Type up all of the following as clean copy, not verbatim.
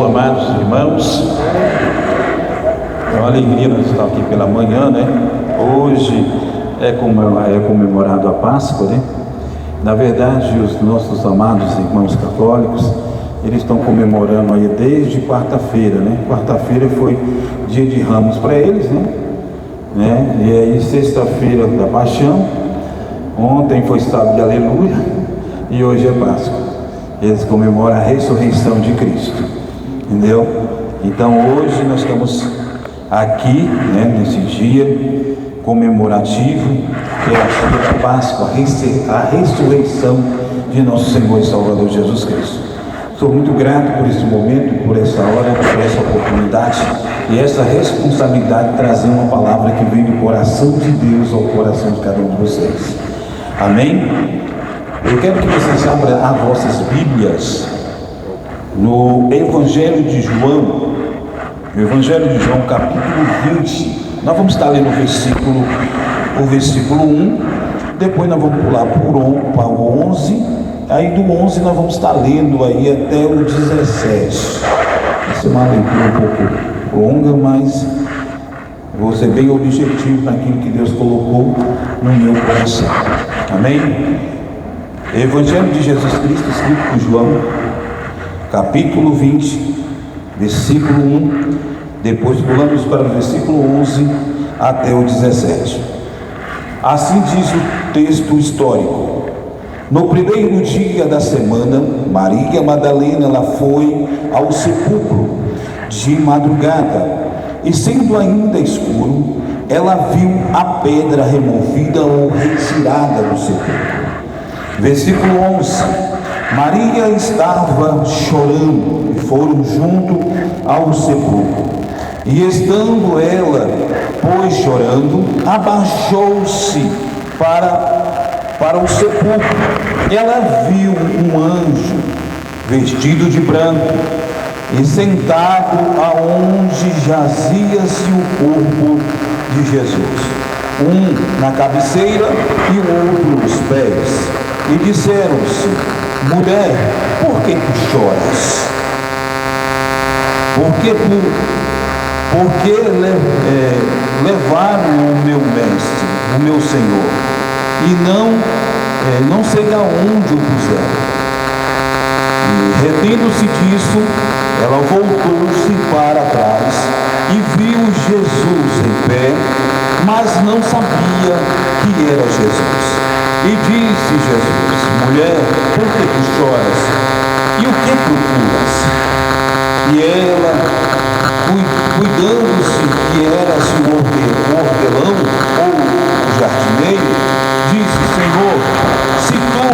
Senhor, amados irmãos. É uma alegria nós estar aqui pela manhã, né? Hoje é comemorado a Páscoa, né? Na verdade, os nossos amados irmãos católicos, eles estão comemorando aí desde quarta-feira, né? Quarta-feira foi dia de Ramos para eles, né? E aí sexta-feira da Paixão, ontem foi sábado de Aleluia e hoje é Páscoa. Eles comemoram a ressurreição de Cristo, entendeu? Então hoje nós estamos aqui, né, nesse dia comemorativo, que é a dia da Páscoa, a ressurreição de nosso Senhor e Salvador Jesus Cristo. Sou muito grato por esse momento, por essa hora, por essa oportunidade e essa responsabilidade de trazer uma palavra que vem do coração de Deus ao coração de cada um de vocês. Amém? Eu quero que vocês abram as vossas Bíblias no Evangelho de João, capítulo 20. Nós vamos estar lendo o versículo 1, depois nós vamos pular para o 11, aí do 11 nós vamos estar lendo aí até o 17. Essa é uma leitura um pouco longa, mas vou ser bem objetivo naquilo que Deus colocou no meu coração. Amém? Evangelho de Jesus Cristo, escrito por João, capítulo 20, versículo 1, depois pulamos para o versículo 11 até o 17. Assim diz o texto histórico: no primeiro dia da semana, Maria Madalena ela foi ao sepulcro de madrugada, e sendo ainda escuro, ela viu a pedra removida ou retirada do sepulcro. Versículo 11: Maria estava chorando, e foram junto ao sepulcro. E estando ela, pois, chorando, abaixou-se para o sepulcro. Ela viu um anjo vestido de branco e sentado aonde jazia-se o corpo de Jesus, um na cabeceira e o outro nos pés. E disseram-se: mulher, por que tu choras? Porque levaram o meu mestre, o meu Senhor, e não sei aonde o puseram. E retendo-se disso, ela voltou-se para trás e viu Jesus em pé, mas não sabia que era Jesus. E disse Jesus: mulher, por que tu choras? E o que procuras? E ela, cuidando-se que era-se o hortelão ou o jardineiro, disse: Senhor, se tu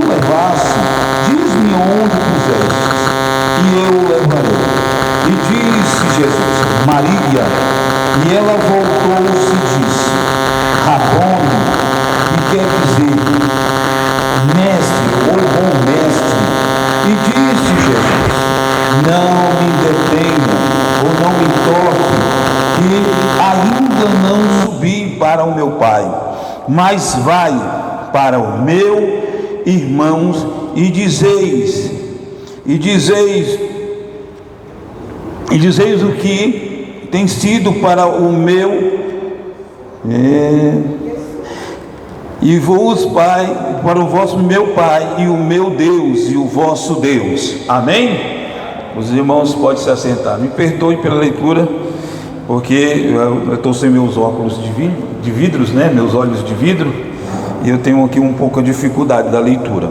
levasse, diz-me onde puseste, e eu o levarei. E disse Jesus: Maria. E ela voltou-se e disse: Rabone, que quer dizer mestre ou bom mestre. E disse Jesus: não me detenha ou não me toque, que ainda não subi para o meu Pai, mas vai para o meu irmãos e dizeis o que tem sido para o meu e vos Pai, para o vosso meu Pai e o meu Deus e o vosso Deus. Amém? Os irmãos podem se assentar. Me perdoem pela leitura, porque eu estou sem meus óculos de vidros, né? Meus olhos de vidro, e eu tenho aqui um pouco de dificuldade da leitura.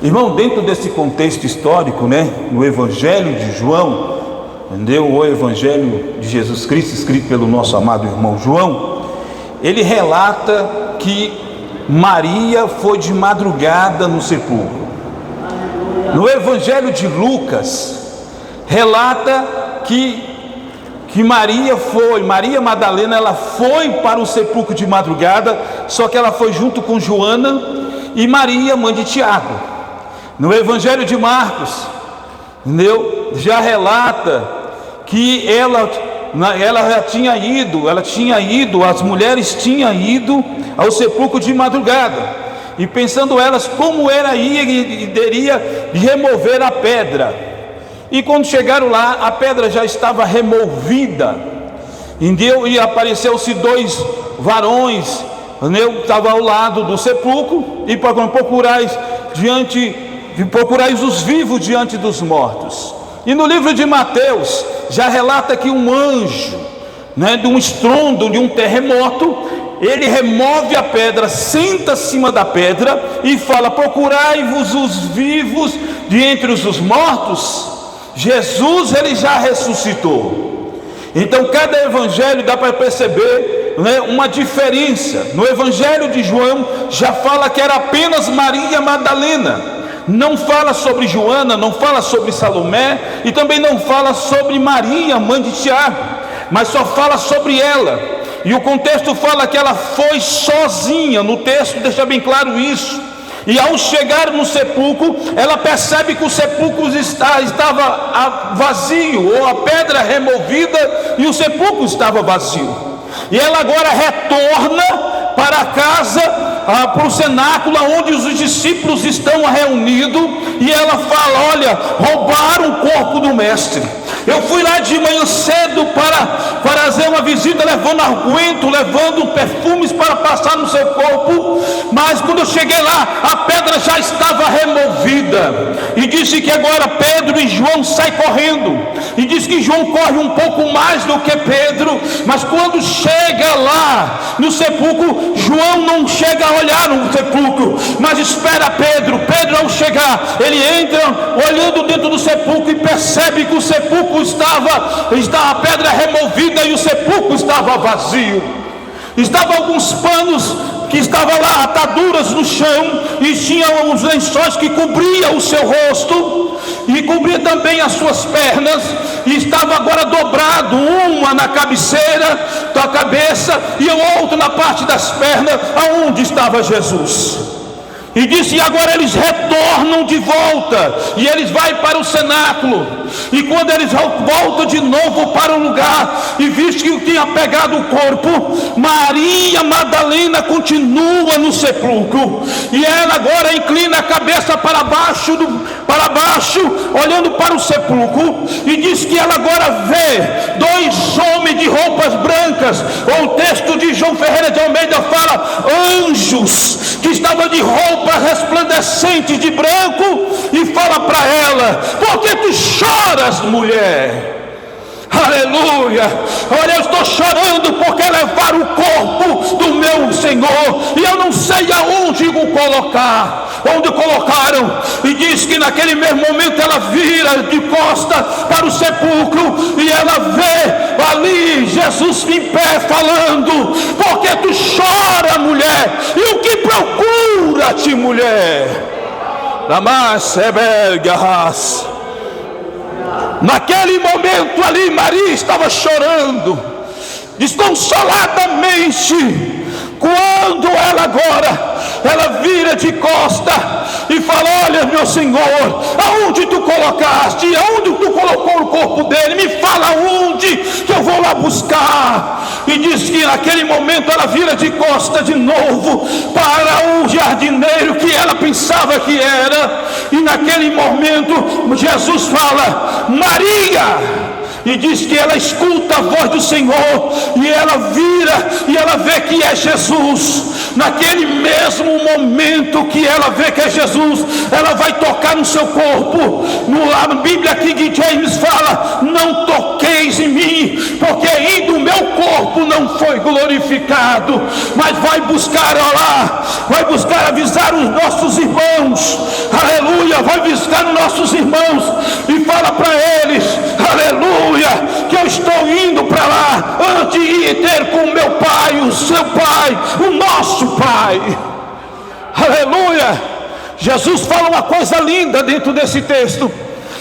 Irmão, dentro desse contexto histórico, né? No Evangelho de João, entendeu? O Evangelho de Jesus Cristo, escrito pelo nosso amado irmão João, ele relata que Maria foi de madrugada no sepulcro. No Evangelho de Lucas, relata que Maria Madalena, ela foi para o sepulcro de madrugada, só que ela foi junto com Joana e Maria, mãe de Tiago. No Evangelho de Marcos, entendeu? Já relata que ela tinha ido, as mulheres tinham ido ao sepulcro de madrugada. e pensando elas como era iria remover a pedra. E quando chegaram lá, a pedra já estava removida. E apareceu-se 2 varões, estava ao lado do sepulcro, e procurais os vivos diante dos mortos. E no livro de Mateus já relata que um anjo, de um estrondo, de um terremoto, ele remove a pedra, senta acima da pedra e fala: procurai-vos os vivos de entre os mortos. Jesus, ele já ressuscitou. Então cada evangelho dá para perceber uma diferença. No evangelho de João já fala que era apenas Maria Madalena, não fala sobre Joana, não fala sobre Salomé, e também não fala sobre Maria, mãe de Tiago, mas só fala sobre ela. E o contexto fala que ela foi sozinha, no texto deixa bem claro isso. E ao chegar no sepulcro, ela percebe que o sepulcro estava vazio, ou a pedra removida, e o sepulcro estava vazio. E ela agora retorna para a casa, para o cenáculo onde os discípulos estão reunidos, e ela fala: olha, roubaram o corpo do mestre. Eu fui lá de manhã cedo para fazer uma visita, levando aguento, levando perfumes para passar no seu corpo, mas quando eu cheguei lá, a pedra já estava removida. E disse que agora Pedro e João saem correndo, e diz que João corre um pouco mais do que Pedro, mas quando chega lá no sepulcro, João não chega a olhar no sepulcro, mas espera Pedro. Pedro, ao chegar, ele entra olhando dentro do sepulcro e percebe que o sepulcro estava a pedra removida e o sepulcro estava vazio. Estavam alguns panos que estavam lá, ataduras no chão, e tinham os lençóis que cobriam o seu rosto e cobria também as suas pernas, e estava agora dobrado, uma na cabeceira da cabeça e o outro na parte das pernas, aonde estava Jesus. E disse: e agora eles retornam de volta, e eles vão para o cenáculo, e quando eles voltam de novo para o lugar, e visto que tinha pegado o corpo, Maria Madalena continua no sepulcro, e ela agora inclina a cabeça para baixo, olhando para o sepulcro, e diz que ela agora vê 2 homens de roupas brancas, ou o texto de João Ferreira de Almeida fala anjos, que estavam de roupas resplandecentes de branco, e fala para ela: por que tu choras, mulher? Aleluia! Olha, eu estou chorando porque levaram o corpo do meu Senhor, e eu não sei aonde o colocar. Onde colocaram? E diz que naquele mesmo momento ela vira de costa para o sepulcro, e ela vê ali Jesus em pé falando: por que tu chora, mulher? E o que procura-te, mulher? Naquele momento ali, Maria estava chorando desconsoladamente, quando ela vira de costa e fala: olha, meu Senhor, aonde tu colocaste? Aonde tu colocou o corpo dele? Me fala aonde, que eu vou lá buscar. E diz que naquele momento ela vira de costa de novo para o jardineiro que ela pensava que era, e naquele momento Jesus fala: Maria! E diz que ela escuta a voz do Senhor, e ela vira e ela vê que é Jesus. Naquele mesmo momento que ela vê que é Jesus, ela vai tocar no seu corpo. Na Bíblia King James fala: não toqueis em mim, porque ainda o meu corpo não foi glorificado. Mas vai buscar lá, vai buscar avisar os nossos irmãos, aleluia, vai buscar os nossos irmãos e fala para eles, aleluia, que eu estou indo para lá, antes de ir ter com o meu Pai, o seu Pai, o nosso Pai. Aleluia. Jesus fala uma coisa linda dentro desse texto.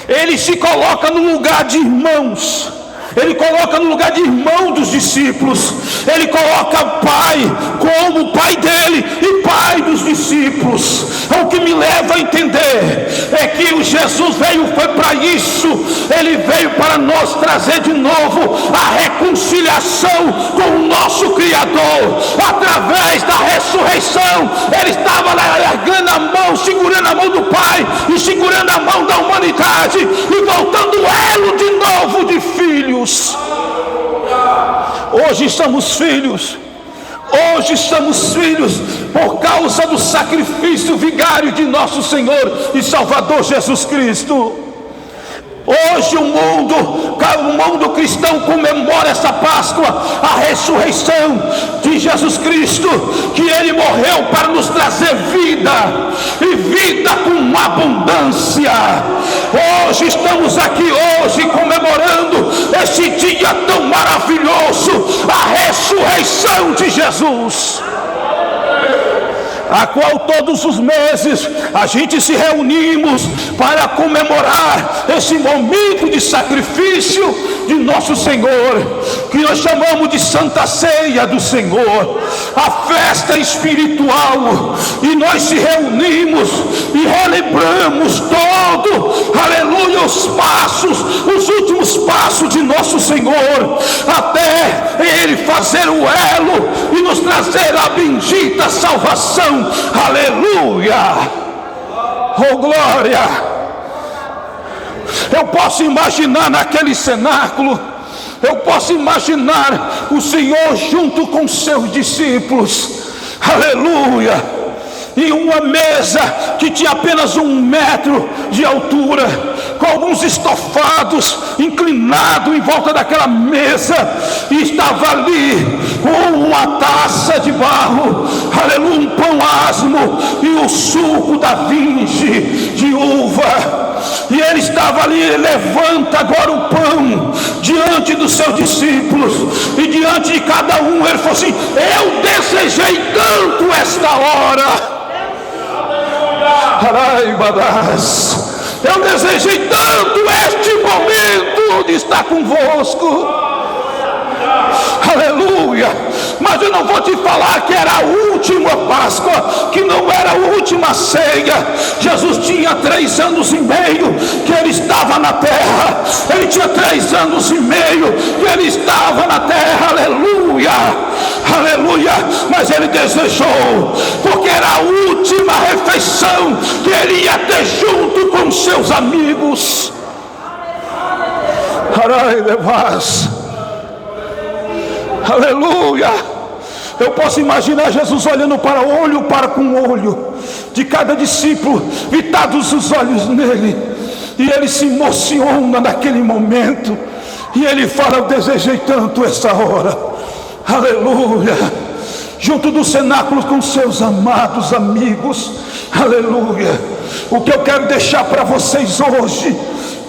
Ele se coloca no lugar de irmãos. Ele coloca no lugar de irmão dos discípulos. Ele coloca o Pai como Pai dele e Pai dos discípulos. O que me leva a entender é que o Jesus foi para isso. Ele veio para nos trazer de novo a reconciliação com o nosso Criador, através da ressurreição. Ele estava largando a mão, segurando a mão do Pai e segurando a mão da humanidade e voltando o elo de novo de filhos. Hoje somos filhos. Hoje somos filhos por causa do sacrifício vigário de nosso Senhor e Salvador Jesus Cristo. Hoje o mundo cristão comemora essa Páscoa, a ressurreição de Jesus Cristo, que Ele morreu para nos trazer vida, e vida com abundância. Hoje estamos aqui comemorando esse dia tão maravilhoso, a ressurreição de Jesus, a qual todos os meses a gente se reunimos para comemorar esse momento de sacrifício de nosso Senhor, que nós chamamos de Santa Ceia do Senhor, a festa espiritual, e nós se reunimos e relembramos aleluia, os últimos passos de nosso Senhor, até Ele fazer o elo e nos trazer a bendita salvação. Aleluia, oh glória. Eu posso imaginar naquele cenáculo, eu posso imaginar o Senhor junto com seus discípulos, aleluia, em uma mesa que tinha apenas 1 metro de altura, com alguns estofados inclinados em volta daquela mesa, e estava ali uma taça de barro, aleluia, um pão asmo e o suco da vinge de uva. E ele estava ali, levanta agora o pão diante dos seus discípulos, e diante de cada um ele falou assim: eu desejei tanto esta hora, eu desejei tanto este momento de estar convosco, aleluia. Mas eu não vou te falar que era a última Páscoa, que não era a última ceia. Jesus tinha 3 anos e meio que ele estava na terra. Ele tinha 3 anos e meio que ele estava na terra, aleluia, aleluia. Mas ele desejou, porque era a última refeição que ele ia ter junto com seus amigos. Aleluia. Eu posso imaginar Jesus olhando para olho com olho de cada discípulo, vitados os olhos nele, e ele se emociona naquele momento, e ele fala: eu desejei tanto essa hora, aleluia, junto do cenáculo com seus amados amigos, aleluia. O que eu quero deixar para vocês hoje,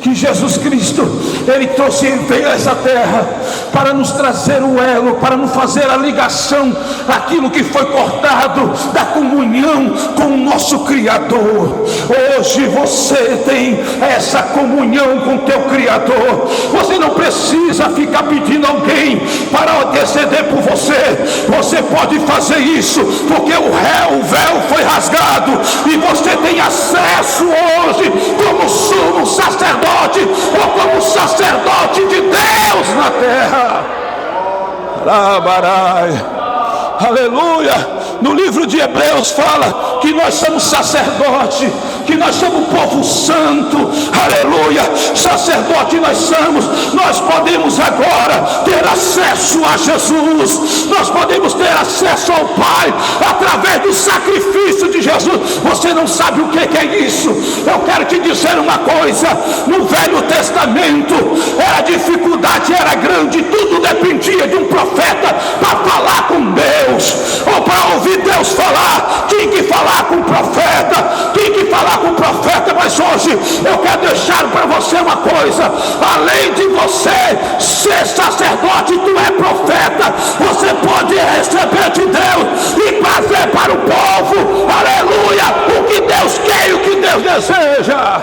que Jesus Cristo, Ele trouxe, Ele veio a essa terra para nos trazer o elo, para nos fazer a ligação, aquilo que foi cortado, da comunhão com o nosso Criador. Hoje você tem essa comunhão com o teu Criador. Você não precisa ficar pedindo alguém para interceder por você. Você pode fazer isso, porque o véu foi rasgado, e você tem acesso hoje como sumo sacerdote, ou como sacerdote de Deus na terra. Aleluia. No livro de Hebreus fala que nós somos sacerdote, que nós somos povo santo, aleluia, sacerdote nós somos. Nós podemos agora ter acesso a Jesus, nós podemos ter acesso ao Pai através do sacrifício de Jesus. Você não sabe o que é isso? Eu quero te dizer uma coisa: no Velho Testamento a dificuldade era grande, tudo dependia de um profeta para falar com Deus, ou para ouvir Deus falar. Tinha que falar com o profeta, tinha que falar com o profeta. Mas hoje eu quero deixar para você uma coisa: além de você ser sacerdote, tu é profeta. Você pode receber de Deus e trazer para o povo, aleluia, o que Deus quer e o que Deus deseja.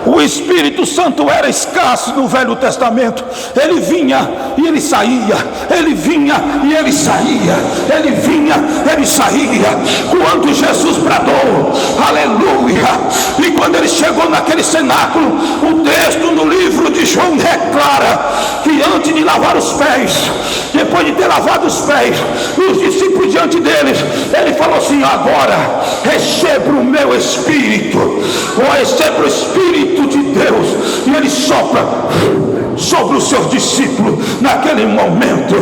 O Espírito Santo era escasso no Velho Testamento. Ele vinha e ele saía, ele vinha e ele saía, ele vinha, ele saía. Quando Jesus bradou, aleluia, e quando ele chegou na pés, os discípulos diante deles, ele falou assim: agora receba o meu Espírito, ou receba o Espírito de Deus, e ele sopra sobre os seus discípulos. Naquele momento,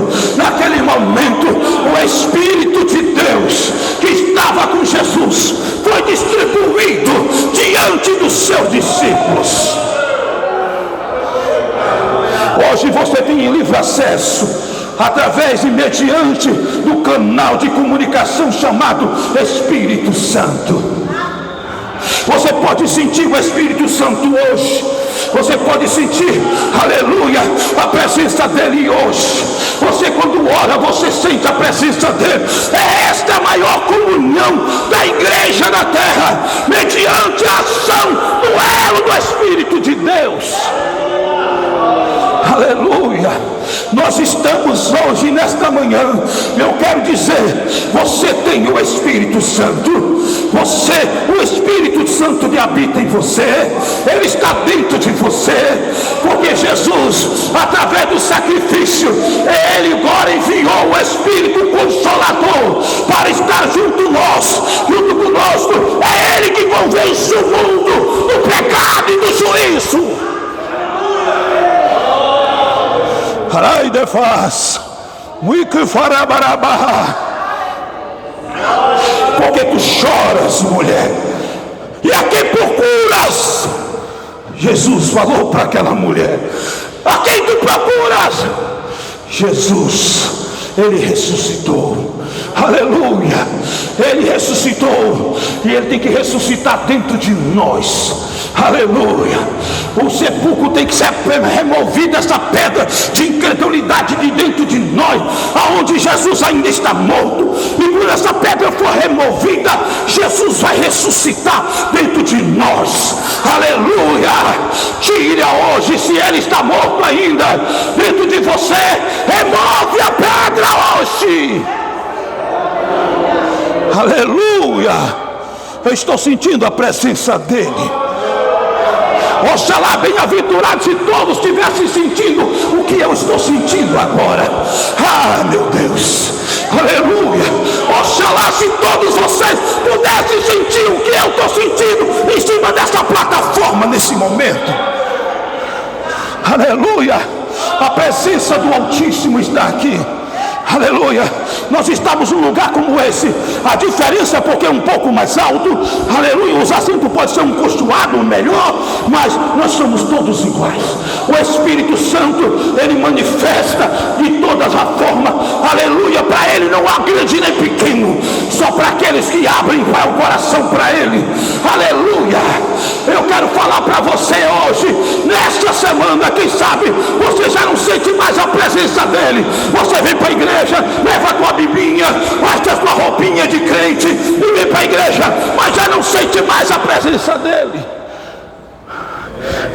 o Espírito de Deus que estava com Jesus foi distribuído diante dos seus discípulos. Hoje você tem livre acesso através e mediante do canal de comunicação chamado Espírito Santo. Você pode sentir o Espírito Santo hoje. Você pode sentir, aleluia, a presença dele hoje. Você, quando ora, você sente a presença dele. É esta a maior comunhão da igreja na terra, mediante a ação do elo do Espírito de Deus. Aleluia. Nós estamos hoje, nesta manhã, eu quero dizer, você tem o Espírito Santo, o Espírito Santo que habita em você, ele está dentro de você, porque Jesus, através do sacrifício, ele agora enviou o Espírito Consolador para estar junto conosco. É ele que convence o mundo do pecado e do juízo. Parai de faz, muito farabarabá. Porque tu choras, mulher, e a quem procuras? Jesus falou para aquela mulher: a quem tu procuras? Jesus, ele ressuscitou. Aleluia, ele ressuscitou, e ele tem que ressuscitar dentro de nós. Aleluia. O sepulcro tem que ser removido, essa pedra de incredulidade de dentro de nós, aonde Jesus ainda está morto. E quando essa pedra for removida, Jesus vai ressuscitar dentro de nós. Aleluia. Tira hoje, se ele está morto ainda dentro de você, remove a pedra hoje. Aleluia. Eu estou sentindo a presença dele. Oxalá, bem-aventurado se todos estivessem sentindo o que eu estou sentindo agora. Ah, meu Deus, aleluia. Oxalá se todos vocês pudessem sentir o que eu estou sentindo em cima dessa plataforma nesse momento. Aleluia, a presença do Altíssimo está aqui. Aleluia, nós estamos num lugar como esse. A diferença é porque é um pouco mais alto. Aleluia, os assentos podem ser um costurado melhor, mas nós somos todos iguais. O Espírito Santo, ele manifesta de todas as formas. Aleluia, para ele não há grande nem pequeno, só para aqueles que abrem o coração para ele. Aleluia, eu quero falar para você hoje, nesta semana, quem sabe você já não sente mais a presença dele. Você vem para a igreja, leva a tua biblinha, veste a tua roupinha de crente e vem para a igreja, mas já não sente mais a presença dele.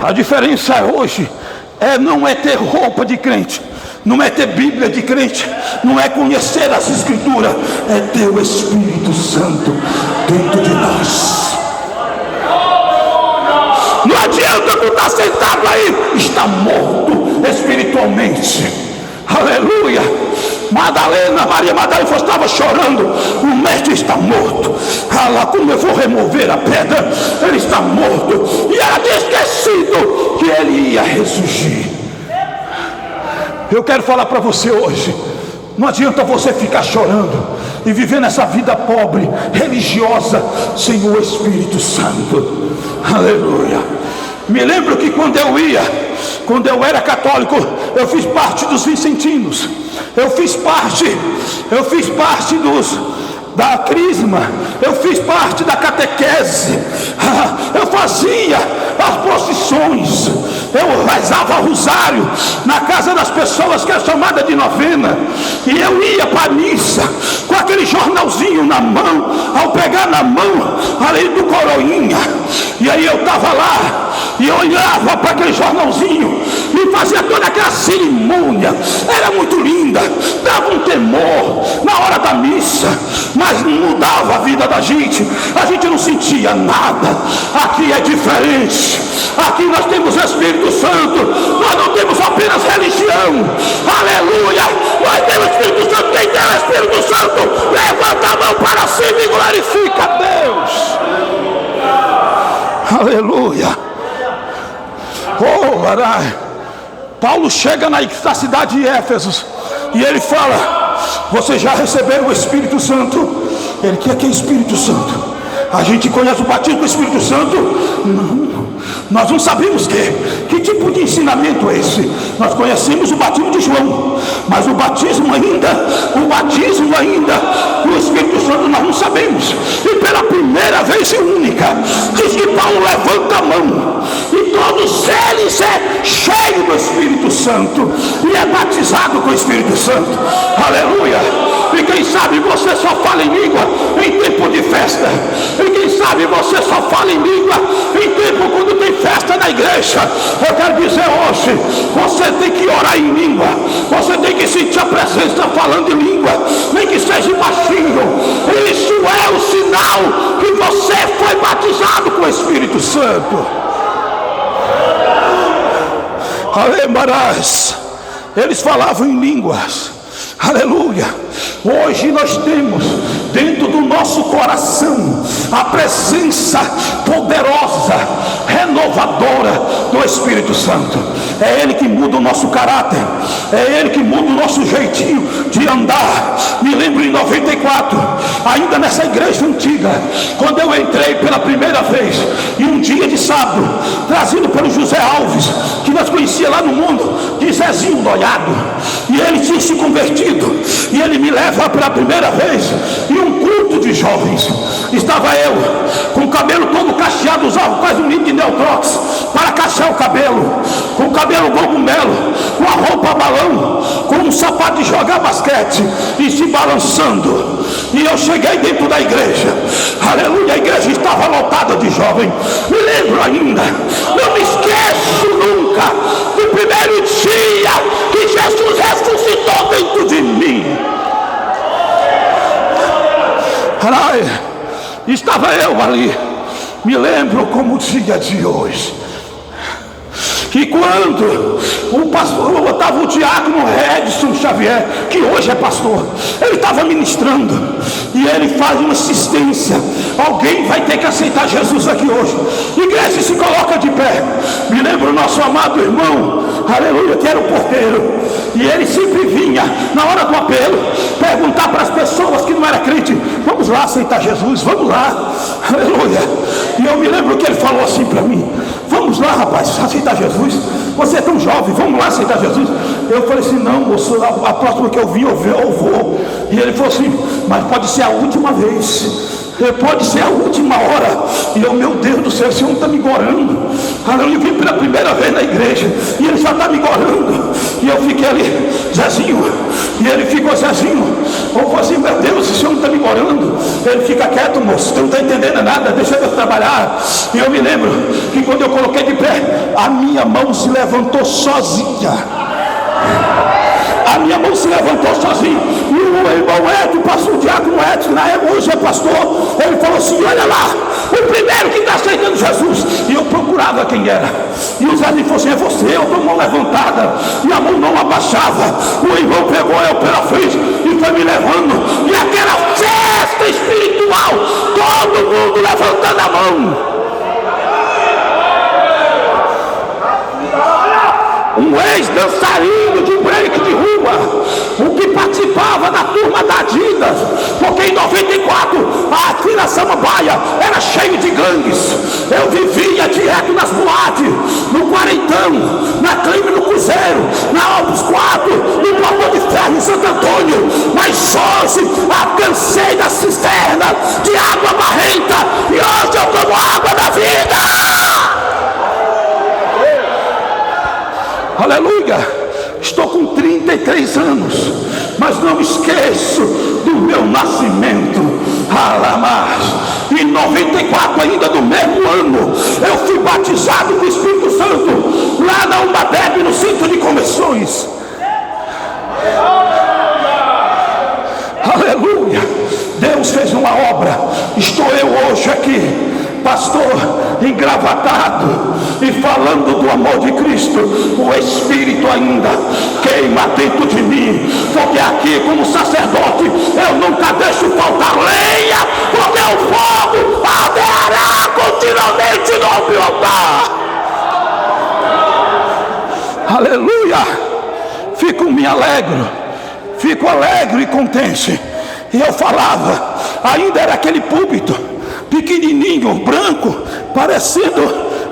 A diferença hoje não é ter roupa de crente, não é ter Bíblia de crente, não é conhecer as Escrituras, é ter o Espírito Santo dentro de nós. Não adianta tu estar sentado aí, está morto espiritualmente. Aleluia. Maria Madalena estava chorando, o mestre está morto. Ela, como eu vou remover a pedra? Ele está morto. E ela tinha esquecido que ele ia ressurgir. Eu quero falar para você hoje, não adianta você ficar chorando e viver nessa vida pobre, religiosa, sem o Espírito Santo. Aleluia. Me lembro que quando eu era católico, eu fiz parte dos vicentinos, eu fiz parte da crisma, eu fiz parte da catequese, eu fazia as procissões, eu rezava rosário na casa das pessoas, que é chamada de novena, e eu ia para a missa com aquele jornalzinho na mão, ao pegar na mão ali do coroinha, e aí eu estava lá e eu olhava para aquele jornalzinho e fazia toda aquela cerimônia. Era muito linda, dava um temor na hora da missa, mas não mudava a vida da gente. A gente não sentia nada. Aqui é diferente. Aqui nós temos o Espírito Santo. Nós não temos apenas religião. Aleluia! Nós temos o Espírito Santo. Quem tem o Espírito Santo, levanta a mão para cima e glorifica a Deus. Aleluia! Oh, arai. Paulo chega na cidade de Éfeso e ele fala: vocês já receberam o Espírito Santo? Ele quer que é Espírito Santo. A gente conhece o batismo com o Espírito Santo? Não. Nós não sabemos que tipo de ensinamento é esse. Nós conhecemos o batismo de João, mas o batismo ainda do Espírito Santo nós não sabemos. E pela primeira vez e única, diz que Paulo levanta a mão e todos eles é cheio do Espírito Santo e é batizado com o Espírito Santo. Aleluia! E quem sabe você só fala em língua em tempo de festa. E quem sabe você só fala em língua em tempo quando tem festa na igreja. Eu quero dizer hoje, você tem que orar em língua. Você tem que sentir a presença falando em língua, nem que seja baixinho. Isso é o sinal que você foi batizado com o Espírito Santo. Alemarás. Eles falavam em línguas. Aleluia. Hoje nós temos dentro do nosso coração a presença poderosa, renovadora do Espírito Santo. É Ele que muda o nosso caráter, é Ele que muda o nosso jeitinho de andar. Me lembro em 94, ainda nessa igreja antiga, quando eu entrei pela primeira vez, e um dia de sábado, trazido pelo José Alves, que nós conhecia lá no mundo, de Zezinho Noiado, e ele tinha se convertido, e ele me leva pela primeira vez em um culto de jovens. Estava eu com o cabelo todo cacheado, usava quase um litro de Neutrox para cachear o cabelo, com o cabelo cogumelo, com a roupa balão, com um sapato de jogar basquete e se balançando. E eu cheguei dentro da igreja, aleluia, a igreja estava lotada de jovens. Me lembro ainda, não me esqueço nunca do primeiro dia que Jesus ressuscitou dentro de mim. Estava eu ali, me lembro como o dia de hoje. E quando o pastor, estava o diácono Edson Xavier, que hoje é pastor, ele estava ministrando, e ele faz uma assistência. Alguém vai ter que aceitar Jesus aqui hoje. Igreja, se coloca de pé. Me lembro o nosso amado irmão, aleluia, que era o porteiro, e ele sempre vinha na hora do apelo perguntar para as pessoas que não eram crente: vamos lá aceitar Jesus, vamos lá, aleluia. E eu me lembro que ele falou assim para mim: vamos lá, rapaz, aceitar Jesus, você é tão jovem, vamos lá aceitar Jesus. Eu falei assim: não, moço, a próxima que eu vim eu vou. E ele falou assim: mas pode ser a última vez, pode ser a última hora. E eu: meu Deus do céu, o Senhor está me gorando. Eu vim pela primeira vez na igreja e ele já está me gorando. E eu fiquei ali: Zezinho. E ele ficou: Zezinho. Eu falei assim: meu Deus, o Senhor não está me gorando. Ele: fica quieto, moço, você não está entendendo nada, deixa eu trabalhar. E eu me lembro que quando eu coloquei de pé, a minha mão se levantou sozinha. A minha mão se levantou sozinho. E o irmão Edson, o pastor Diácono Edson, na época hoje é pastor, ele falou assim: olha lá, o primeiro que está aceitando Jesus. E eu procurava quem era, e o Zé falou assim: é você. Eu com a mão levantada e a mão não abaixava. O irmão pegou eu pela frente e foi me levando, e aquela festa espiritual, todo mundo levantando a mão. Um ex-dançarino de break de rua, o que participava da turma da Adidas, porque em 94 aqui na Samambaia era cheio de gangues. Eu vivia direto nas boates, no Quarentão, na Clima, no Cruzeiro, na Alpes 4, no Portão de Ferro em Santo Antônio. Mas hoje alcancei da cisterna de água barrenta e hoje eu tomo água da vida. Aleluia. Estou com 33 anos, mas não esqueço do meu nascimento. Alamás. Em 94, ainda no mesmo ano, eu fui batizado com o Espírito Santo, lá na Umbadeb, no centro de convenções. Aleluia. Deus fez uma obra. Estou eu hoje aqui, pastor, engravatado e falando do amor de Cristo. O Espírito ainda queima dentro de mim, porque aqui como sacerdote eu nunca deixo faltar lenha, porque o fogo arderá continuamente no meu altar. Aleluia. Fico alegre e contente. E eu falava, ainda era aquele púlpito pequenininho, branco, parecendo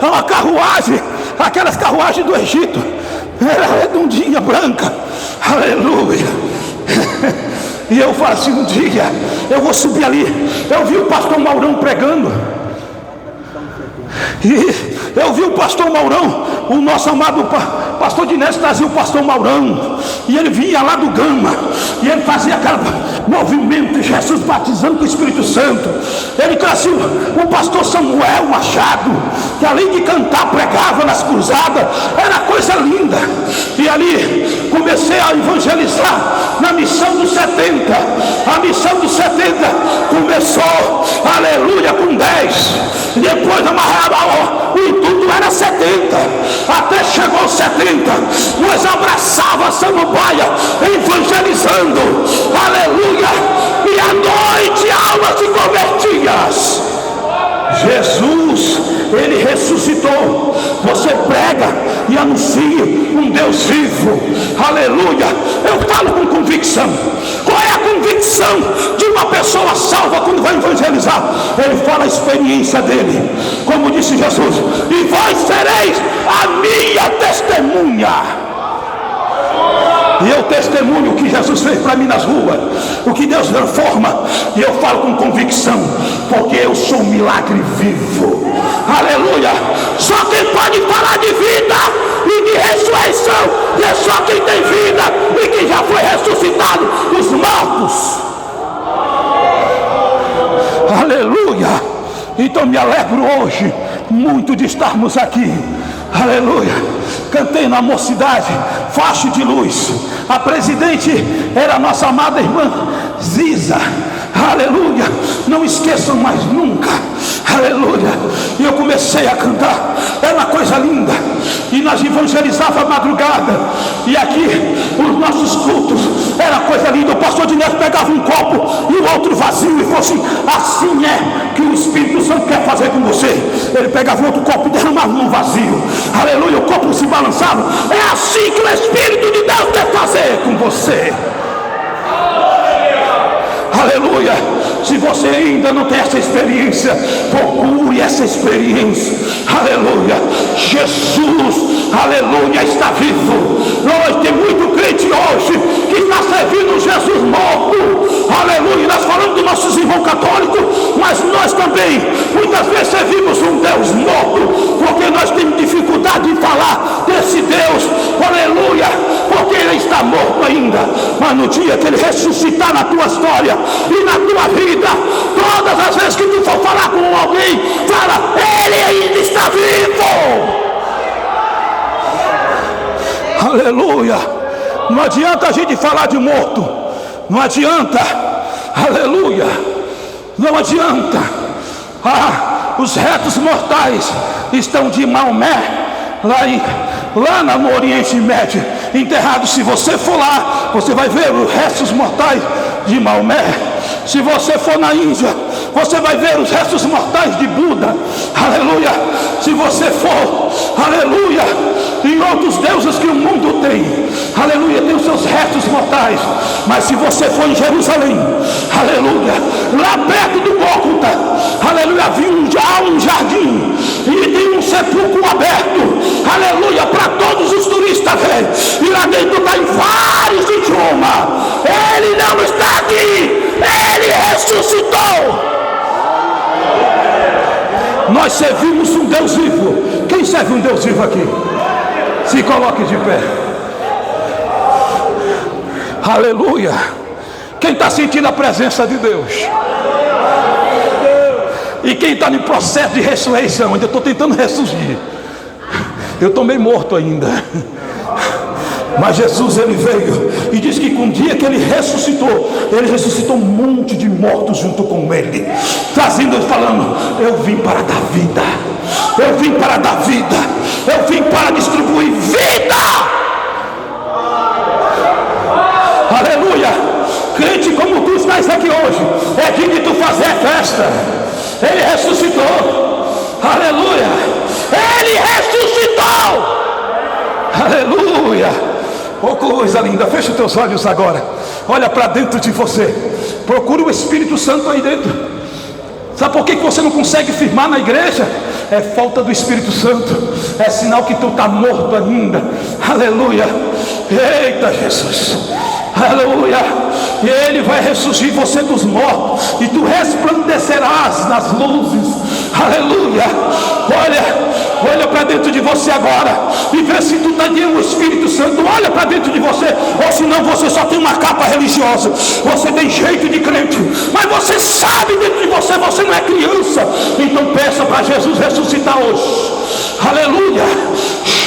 uma carruagem, aquelas carruagens do Egito, era redondinha, branca. Aleluia. E eu falei assim, um dia eu vou subir ali. Eu vi o pastor Maurão pregando, e eu vi o pastor Maurão, o nosso amado pastor Dinés trazia o pastor Maurão, e ele vinha lá do Gama, e ele fazia aquele movimento, Jesus batizando com o Espírito Santo. Ele trazia o pastor Samuel Machado, que além de cantar, pregava nas cruzadas, era coisa linda. E ali comecei a evangelizar na missão dos 70. A missão dos 70 começou, aleluia, com 10, depois amarrava o intuito era 70, até chegou aos 70, nós abraçava a samambaia, evangelizando, aleluia, e à noite almas se convertiam. Jesus, ele ressuscitou. Você prega e anuncia um Deus vivo, aleluia. Eu falo com convicção. Qual é a convicção de uma pessoa salva quando vai evangelizar? Ele fala a experiência dele, como disse Jesus: e vós sereis a minha testemunha. E eu testemunho o que Jesus fez para mim nas ruas, o que Deus transforma, e eu falo com convicção, porque eu sou um milagre vivo, aleluia. Só quem pode falar de vida e de ressurreição é só quem tem vida e que já foi ressuscitado dos mortos, aleluia. Então me alegro hoje muito de estarmos aqui, aleluia. Cantei na mocidade, faixa de luz. A presidente era a nossa amada irmã Ziza, aleluia. Não esqueçam mais nunca, aleluia. E eu comecei a cantar, era uma coisa linda. E nós evangelizávamos a madrugada. E aqui os nossos cultos era coisa linda. O pastor Dinés pegava um copo e o outro vazio e falou assim: assim é que o Espírito Santo quer fazer com você. Ele pegava outro copo e derramava num vazio, aleluia, o copo se balançava. É assim que o Espírito de Deus quer fazer com você, aleluia. Se você ainda não tem essa experiência, procure essa experiência, aleluia. Jesus, aleluia, está vivo. Nós tem muito crente hoje que está servindo Jesus morto, aleluia. Nós falamos dos nossos irmãos católicos, mas nós também muitas vezes servimos um Deus morto, porque nós temos dificuldade de falar desse Deus, aleluia, porque ele está morto ainda. Mas no dia que ele ressuscitar na tua história e na tua vida, todas as vezes que tu for falar com alguém, fala: ele ainda está vivo, aleluia. Não adianta a gente falar de morto, não adianta, aleluia, não adianta. Os restos mortais estão de Maomé lá no Oriente Médio, enterrados. Se você for lá, você vai ver os restos mortais de Maomé. Se você for na Índia, você vai ver os restos mortais de Buda, aleluia. Se você for, aleluia, em outros deuses que o mundo tem, aleluia, tem os seus restos mortais. Mas se você for em Jerusalém, aleluia, lá perto do Gólgota, aleluia, havia um jardim e tem um sepulcro aberto, aleluia, para todos os turistas verem. E lá dentro está em vários idiomas. Ele não está aqui, ele ressuscitou. Nós servimos um Deus vivo. Quem serve um Deus vivo aqui? Se coloque de pé, aleluia. Quem está sentindo a presença de Deus? E quem está no processo de ressurreição, ainda estou tentando ressurgir. Eu estou meio morto ainda. Mas Jesus, ele veio e diz que com o dia que ele ressuscitou um monte de mortos junto com ele, trazendo e falando: eu vim para dar vida, eu vim para dar vida, eu vim para distribuir vida. Aleluia. Crente como tu estás aqui hoje, é digno de tu fazer festa. Ele ressuscitou. Aleluia. Ele ressuscitou. Aleluia. Oh, coisa linda. Fecha os teus olhos agora. Olha para dentro de você. Procura o Espírito Santo aí dentro. Sabe por que você não consegue firmar na igreja? É falta do Espírito Santo. É sinal que tu está morto ainda. Aleluia. Eita Jesus. Aleluia. E Ele vai ressurgir você dos mortos, e tu resplandecerás nas luzes. Aleluia. Olha para dentro de você agora e vê se tu está diante do Espírito Santo. Olha para dentro de você, ou senão você só tem uma capa religiosa. Você tem jeito de crente, mas você sabe dentro de você, você não é criança. Então peça para Jesus ressuscitar hoje. Aleluia.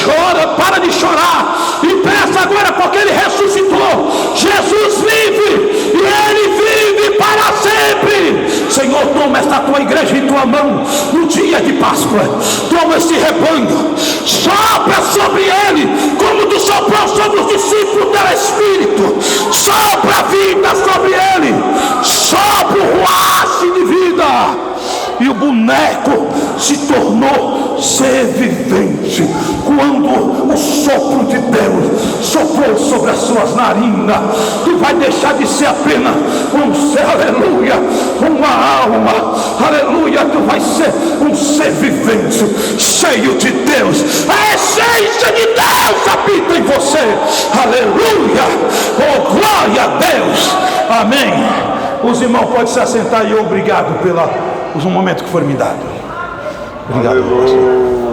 Chora, para de chorar e peça agora, porque Ele ressuscitou. Jesus vive e Ele vive para sempre. Senhor, toma esta tua igreja em tua mão no dia de Páscoa. Toma esse rebanho, sopra sobre ele como tu soprou sobre os discípulos teu Espírito. Sopra a vida sobre ele, sopra o ruache de vida. E o boneco se tornou ser vivente quando o sopro de Deus soprou sobre as suas narinas. Tu vai deixar de ser apenas um ser, aleluia, uma alma, aleluia. Tu vai ser um ser vivente, cheio de Deus. A essência de Deus habita em você. Aleluia. Oh, glória a Deus. Amém. Os irmãos podem se assentar e obrigado pelo momento que foi me dado. Obrigado, pastor.